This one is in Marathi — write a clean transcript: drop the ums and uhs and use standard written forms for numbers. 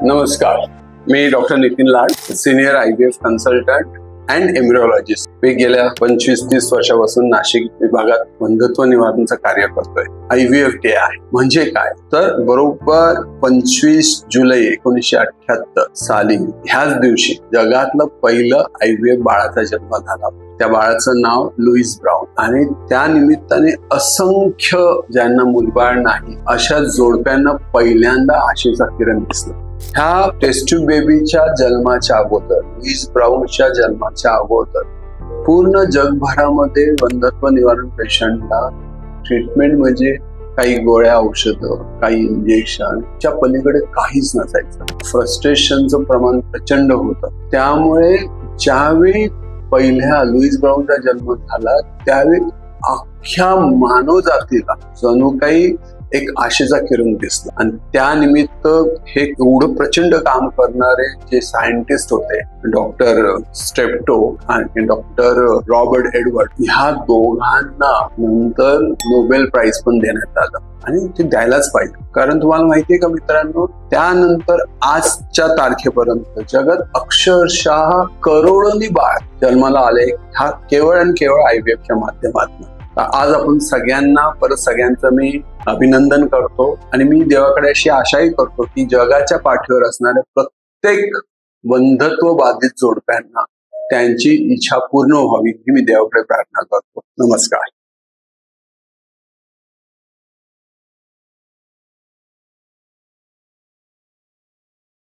नमस्कार, मी doctor Nitin Lad, senior IVF consultant and embryologist. मी गेल्या 25-30 वर्षापासून नाशिक विभागात वंध्यत्व निवारणाचं कार्य करतोय. IVF डे आहे म्हणजे काय, तर बरोबर 25 जुलै 1978 साली ह्याच दिवशी जगातलं पहिलं IVF बाळाचा जन्म झाला. त्या बाळाचं नाव लुईस ब्राउन आणि त्या निमित्ताने असंख्य ज्यांना मुलबाळ नाही अशा जोडप्यांना पहिल्यांदा आशेचा किरण दिसला. ह्या टेस्ट ट्यूब बेबीच्या जन्माच्या अगोदर, लुईस ब्राउनच्या जन्माच्या अगोदर पूर्ण जगभरामध्ये वंध्यत्व निवारण पेशंटला ट्रीटमेंट म्हणजे काही गोळ्या, औषधं, काही इंजेक्शन च्या पलीकडे काहीच नसायचं. फ्रस्ट्रेशनचं प्रमाण प्रचंड होतं. त्यामुळे ज्यावेळी पहिल्या लुईस ब्राउनचा जन्म झाला त्यावेळी अख्ख्या मानव जातीला जणू काही एक आशेचा किरण दिसला. आणि त्यानिमित्त हे एवढं प्रचंड काम करणारे जे सायंटिस्ट होते, डॉक्टर स्टेप्टो आणि डॉक्टर रॉबर्ट एडवर्ड, ह्या दोघांना नंतर नोबेल प्राइज पण देण्यात आलं. आणि ते द्यायलाच पाहिजे, कारण तुम्हाला माहितीये का मित्रांनो, त्यानंतर आजच्या तारखेपर्यंत जगात अक्षरशः करोडोनी बाळ जन्माला आले, हा केवळ आणि केवळ IVFच्या माध्यमातून. आज आपण सगळ्यांना परत सगळ्यांचं मी अभिनंदन करतो आणि मी देवाकडे अशी आशाही करतो की जगाच्या पाठीवर असणाऱ्या प्रत्येक वंध्यत्व बाधित जोडप्यांना त्यांची इच्छा पूर्ण व्हावी ही मी देवाकडे प्रार्थना करतो. नमस्कार.